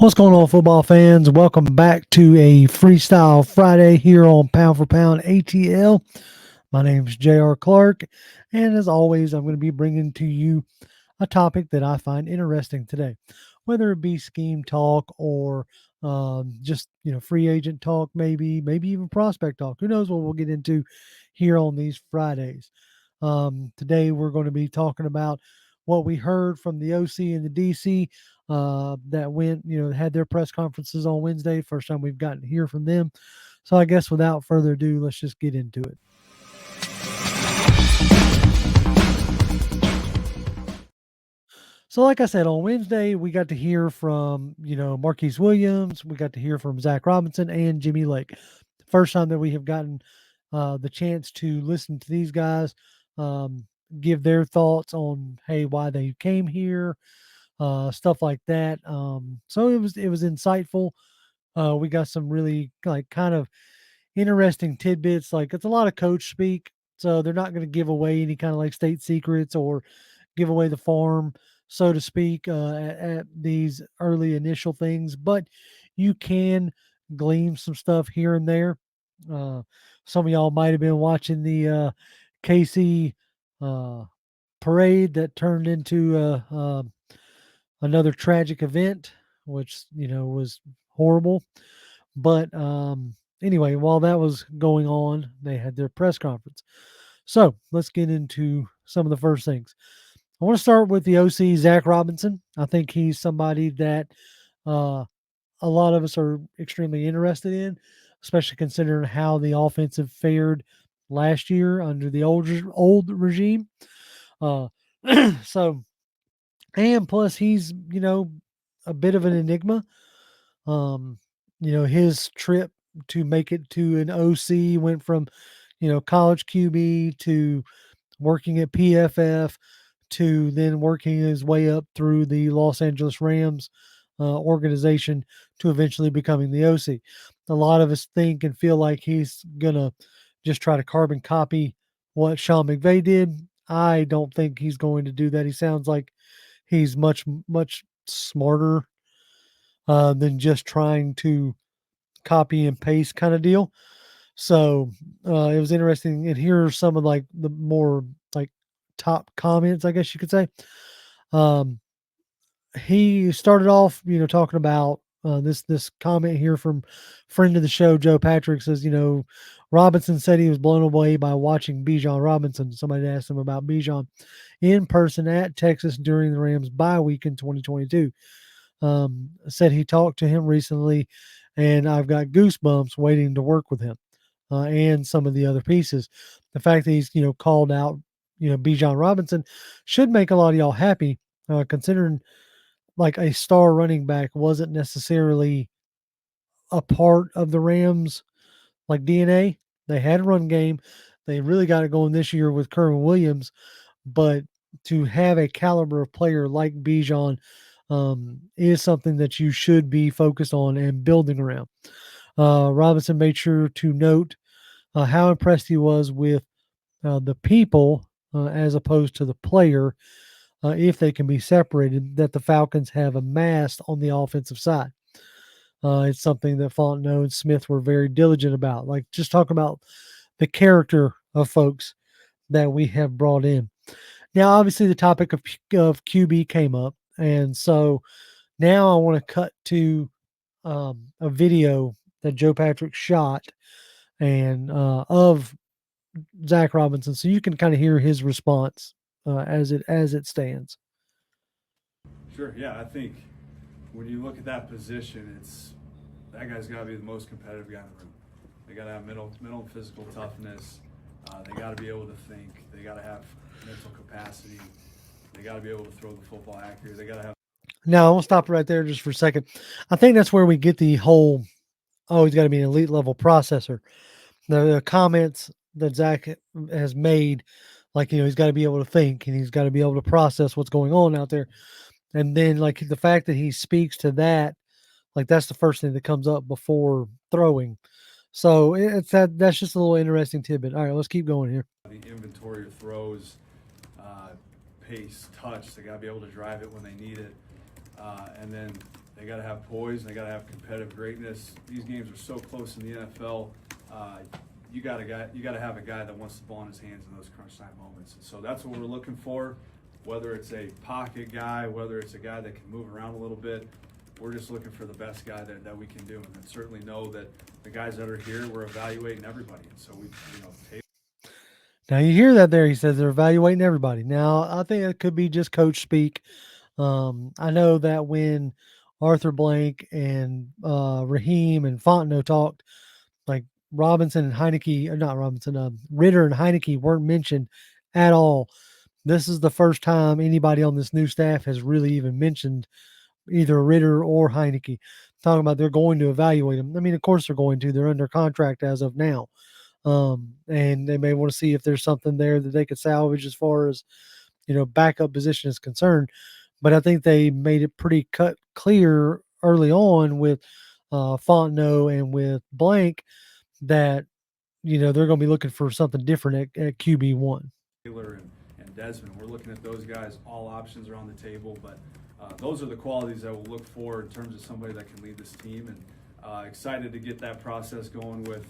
What's going on, football fans? Welcome back to a Freestyle Friday here on Pound for Pound ATL. My name is JR Clark, and as always, I'm going to be bringing to you a topic that I find interesting today, whether it be scheme talk or just free agent talk, maybe even prospect talk. Who knows what we'll get into here on these Fridays. Today we're going to be talking about what we heard from the OC and the DC that went, had their press conferences on Wednesday. First time we've gotten to hear from them. So I guess without further ado, let's just get into it. So, like I said, on Wednesday, we got to hear from, Marquise Williams. We got to hear from Zack Robinson and Jimmy Lake. First time that we have gotten the chance to listen to these guys give their thoughts on, hey, why they came here, stuff like that. So it was insightful. We got some really kind of interesting tidbits. Like it's a lot of coach speak, so they're not going to give away any kind of like state secrets or give away the farm, so to speak, at these early initial things. But you can glean some stuff here and there. Uh, some of y'all might have been watching the KC uh, parade that turned into another tragic event, which was horrible. But anyway, while that was going on, they had their press conference. So let's get into some of the first things. I want to start with the OC, Zack Robinson. I think he's somebody that uh, a lot of us are extremely interested in, especially considering how the offensive fared last year under the old regime. Uh, so, and plus, he's a bit of an enigma. Um, his trip to make it to an OC went from college QB to working at PFF to then working his way up through the Los Angeles Rams organization to eventually becoming the OC. A lot of us think and feel like he's gonna just try to carbon copy what Sean McVay did. I don't think he's going to do that. He sounds like he's much smarter than just trying to copy and paste kind of deal. So it was interesting. And here are some of like the more like top comments, I guess you could say. Um, he started off, talking about this comment here from friend of the show, Joe Patrick says, Robinson said he was blown away by watching Bijan Robinson. Somebody asked him about Bijan in person at Texas during the Rams bye week in 2022. Said he talked to him recently, and I've got goosebumps waiting to work with him and some of the other pieces. The fact that he's called out Bijan Robinson should make a lot of y'all happy, considering like a star running back wasn't necessarily a part of the Rams like DNA. They had a run game. They really got it going this year with Kerwin Williams, but to have a caliber of player like Bijan is something that you should be focused on and building around. Robinson made sure to note how impressed he was with the people as opposed to the player, if they can be separated, that the Falcons have amassed on the offensive side. It's something that Fontenot and Smith were very diligent about. Like just talk about the character of folks that we have brought in. Now, obviously, the topic of QB came up, and so now I want to cut to a video that Joe Patrick shot and of Zack Robinson, so you can kind of hear his response as it stands. Sure. Yeah, I think when you look at that position, that guy's got to be the most competitive guy in the room. They got to have mental and physical toughness. They got to be able to think. They got to have mental capacity. They got to be able to throw the football accurately. They got to have. Now, I want to stop right there just for a second. I think that's where we get the whole, oh, he's got to be an elite level processor. The comments that Zack has made, like, he's got to be able to think and he's got to be able to process what's going on out there. And then, like, the fact that he speaks to that, like, that's the first thing that comes up before throwing. So that's just a little interesting tidbit. All right, let's keep going here. The inventory of throws, pace, touch. They got to be able to drive it when they need it. And then They got to have poise and they got to have competitive greatness. These games are so close in the NFL. Uh, you got to have a guy that wants the ball in his hands in those crunch time moments. And so that's what we're looking for. Whether it's a pocket guy, whether it's a guy that can move around a little bit, we're just looking for the best guy that we can do. And then certainly know that the guys that are here, we're evaluating everybody. And so we, Now you hear that there. He says they're evaluating everybody. Now I think it could be just coach speak. I know that when Arthur Blank and Raheem and Fontenot talked, like Robinson and Heineke, or not Robinson, Ritter and Heineke weren't mentioned at all. This is the first time anybody on this new staff has really even mentioned either Ritter or Heineke. Talking about they're going to evaluate them. I mean, of course they're going to. They're under contract as of now. And they may want to see if there's something there that they could salvage as far as, backup position is concerned. But I think they made it pretty cut clear early on with Fontenot and with Blank that, they're going to be looking for something different at QB1. Taylor and Desmond, we're looking at those guys. All options are on the table, but those are the qualities that we'll look for in terms of somebody that can lead this team. And excited to get that process going with,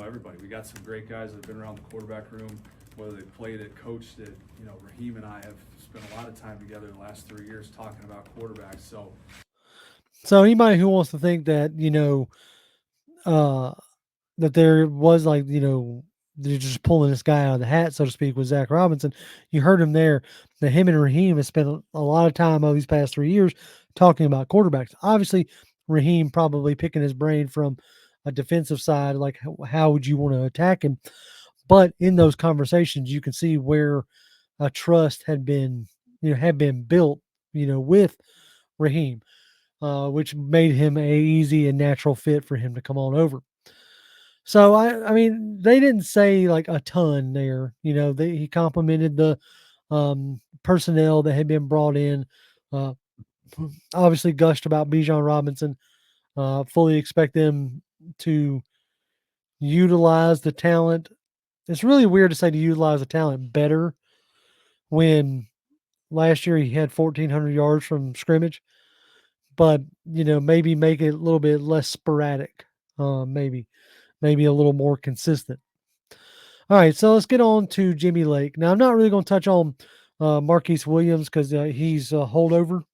everybody. We got some great guys that have been around the quarterback room, whether they played it, coached it. Raheem and I have spent a lot of time together the last 3 years talking about quarterbacks. So anybody who wants to think that, uh, that there was like, they're just pulling this guy out of the hat, so to speak, with Zack Robinson. You heard him there. That him and Raheem have spent a lot of time over these past 3 years talking about quarterbacks. Obviously, Raheem probably picking his brain from a defensive side, like how would you want to attack him? But in those conversations, you can see where a trust had been built, with Raheem, which made him a easy and natural fit for him to come on over. So I mean, they didn't say like a ton there. He complimented the personnel that had been brought in. Uh, Obviously, gushed about Bijan Robinson. Fully expect them to utilize the talent. It's really weird to say to utilize the talent better when last year he had 1,400 yards from scrimmage, but maybe make it a little bit less sporadic. Maybe a little more consistent. All right, so let's get on to Jimmy Lake. Now, I'm not really going to touch on Marquise Williams because he's a holdover.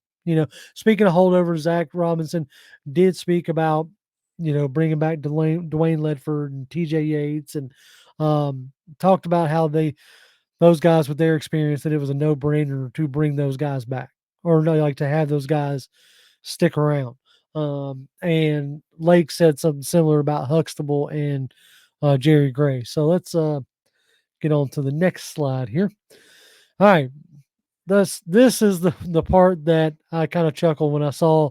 Speaking of holdover, Zack Robinson did speak about, bringing back Dwayne Ledford and TJ Yates and talked about how those guys with their experience, that it was a no-brainer to bring those guys back or no, like to have those guys stick around. And Lake said something similar about Huxtable and Jerry Gray. So let's get on to the next slide here. All right. This is the part that I kind of chuckled when I saw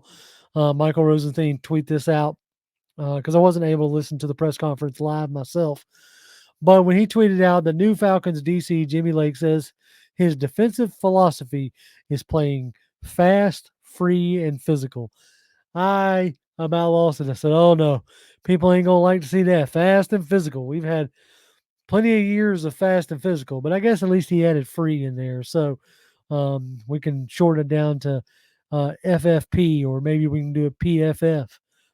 Michael Rosenstein tweet this out because I wasn't able to listen to the press conference live myself. But when he tweeted out the new Falcons DC, Jimmy Lake says his defensive philosophy is playing fast, free, and physical. I about lost it. I said, oh no, people ain't going to like to see that. Fast and physical. We've had plenty of years of fast and physical, but I guess at least he added free in there. So we can shorten it down to FFP, or maybe we can do a PFF.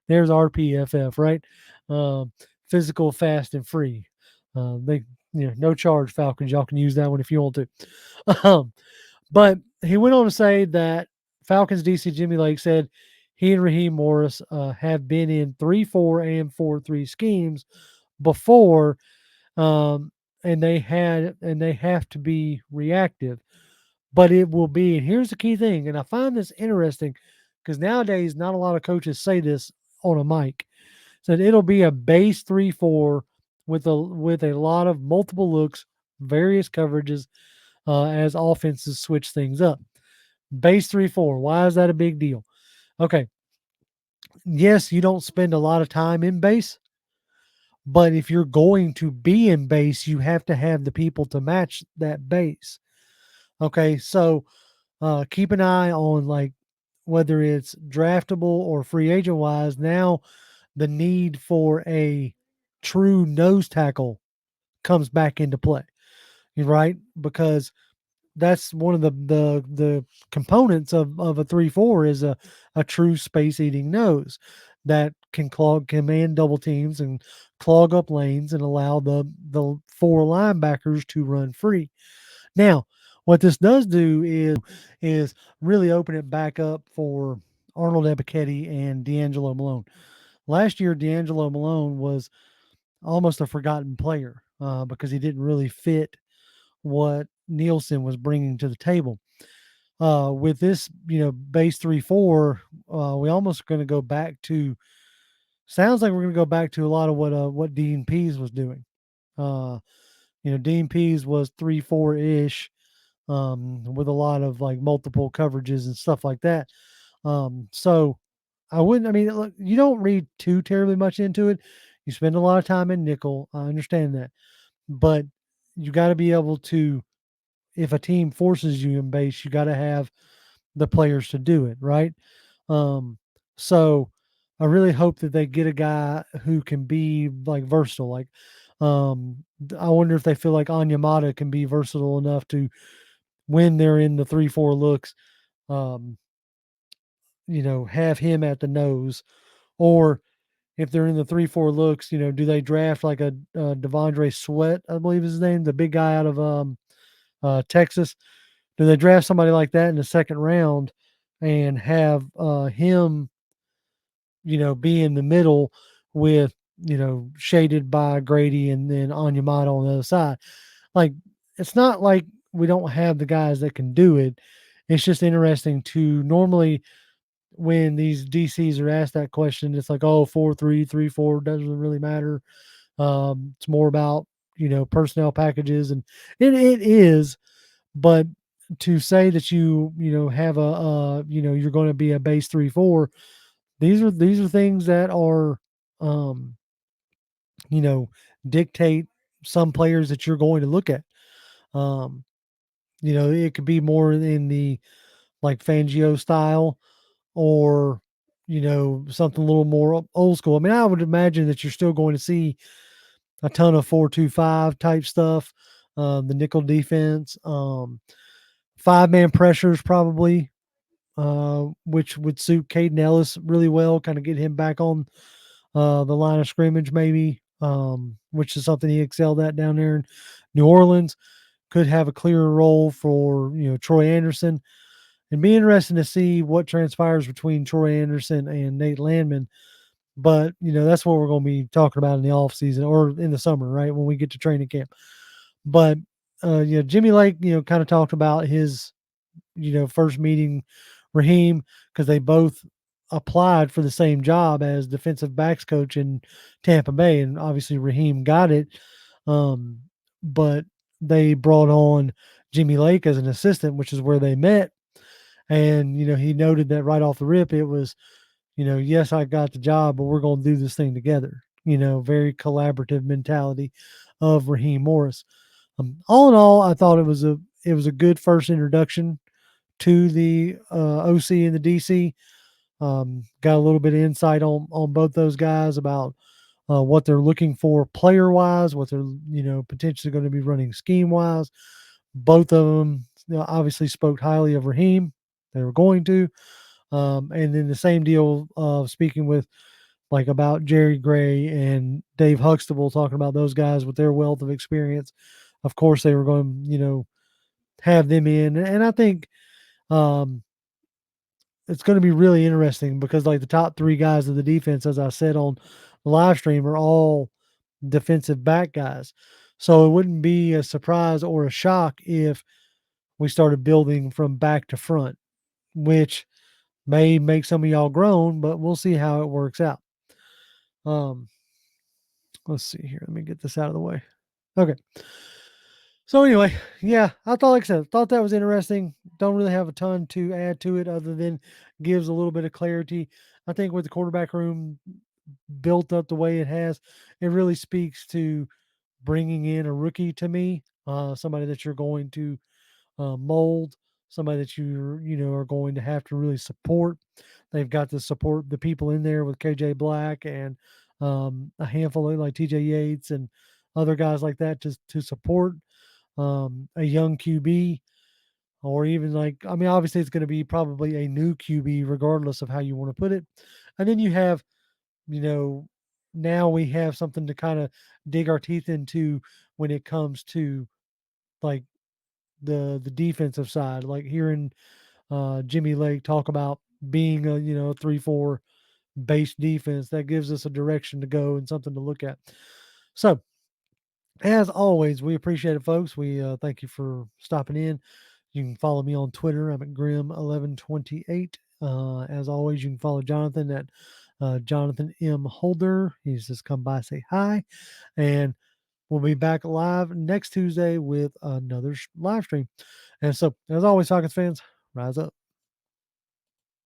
There's our PFF, right? Physical, fast, and free. They, no charge, Falcons. Y'all can use that one if you want to. But he went on to say that Falcons DC Jimmy Lake said he and Raheem Morris have been in 3-4 and 4-3 schemes before, and they have to be reactive. But it will be, and here's the key thing, and I find this interesting because nowadays not a lot of coaches say this on a mic. So it'll be a base 3-4 with a lot of multiple looks, various coverages as offenses switch things up. Base 3-4. Why is that a big deal? Okay. Yes, you don't spend a lot of time in base, but if you're going to be in base, you have to have the people to match that base. Okay, so keep an eye on like whether it's draftable or free agent wise. Now, the need for a true nose tackle comes back into play, right? Because that's one of the components of a 3-4 is a true space eating nose that can clog command double teams and clog up lanes and allow the four linebackers to run free. Now, what this does do is really open it back up for Arnold Ebiketie and D'Angelo Malone. Last year, D'Angelo Malone was almost a forgotten player because he didn't really fit what Nielsen was bringing to the table. With this, base 3-4, we almost going to go back to. Sounds like we're going to go back to a lot of what Dean Pease was doing. Uh, Dean Pease was 3-4 ish, with a lot of like multiple coverages and stuff like that. So I wouldn't. I mean, look, you don't read too terribly much into it. You spend a lot of time in nickel. I understand that, but you got to be able to. If a team forces you in base, you got to have the players to do it, right? Um, so I really hope that they get a guy who can be like versatile. Like, I wonder if they feel like Anyamata can be versatile enough to when they're in the 3-4 looks, um, have him at the nose, or if they're in the 3-4 looks, do they draft like a Devondre Sweat, I believe is his name, the big guy out of Texas? Do they draft somebody like that in the second round and have him, be in the middle with, shaded by Grady and then Anyamata on the other side? Like, it's not like we don't have the guys that can do it. It's just interesting to normally when these DCs are asked that question, it's like, oh, 4-3, 3-4 doesn't really matter. It's more about, personnel packages, and it is, but to say that have you're going to be a base 3-4, these are things that are, um, you know, dictate some players that you're going to look at. Um, it could be more in the like Fangio style, or something a little more old school. I mean, I would imagine that you're still going to see a ton of 4-2-5 type stuff, the nickel defense, 5-man pressures probably, which would suit Caden Ellis really well, kind of get him back on the line of scrimmage maybe, which is something he excelled at down there in New Orleans. Could have a clearer role for Troy Anderson. It'd be interesting to see what transpires between Troy Anderson and Nate Landman. But, that's what we're going to be talking about in the off season or in the summer, right? When we get to training camp. But, Jimmy Lake, kind of talked about his, first meeting Raheem, because they both applied for the same job as defensive backs coach in Tampa Bay. And obviously Raheem got it. Um, but they brought on Jimmy Lake as an assistant, which is where they met. And, he noted that right off the rip, it was, yes, I got the job, but we're going to do this thing together. Very collaborative mentality of Raheem Morris. All in all, I thought it was a good first introduction to the OC and the DC. Got a little bit of insight on both those guys about what they're looking for player wise, what they're potentially going to be running scheme wise. Both of them obviously spoke highly of Raheem. They were going to. And then the same deal of speaking with like about Jerry Gray and Dave Huxtable, talking about those guys with their wealth of experience. Of course, they were going to, have them in. And I think um, it's going to be really interesting because like the top three guys of the defense, as I said on the live stream, are all defensive back guys. So it wouldn't be a surprise or a shock if we started building from back to front, which may make some of y'all groan, but we'll see how it works out. Um, let's see here. Let me get this out of the way. Okay. So anyway, yeah, I thought, like I said, thought that was interesting. Don't really have a ton to add to it other than gives a little bit of clarity. I think with the quarterback room built up the way it has, it really speaks to bringing in a rookie to me, somebody that you're going to mold, somebody that are going to have to really support. They've got to support the people in there with KJ Black and a handful of like TJ Yates and other guys like that to support a young QB. or even like, I mean, obviously it's going to be probably a new QB regardless of how you want to put it. And then you have, you know, now we have something to kind of dig our teeth into when it comes to like the defensive side, like hearing Jimmy Lake talk about being a 3-4 base defense that gives us a direction to go and something to look at. So as always, we appreciate it, folks. We thank you for stopping in. You can follow me on Twitter. I'm at Grim1128. As always, you can follow Jonathan at Jonathan M. Holder. He's just come by, say hi. And we'll be back live next Tuesday with another live stream. And so, as always, Falcons fans, rise up.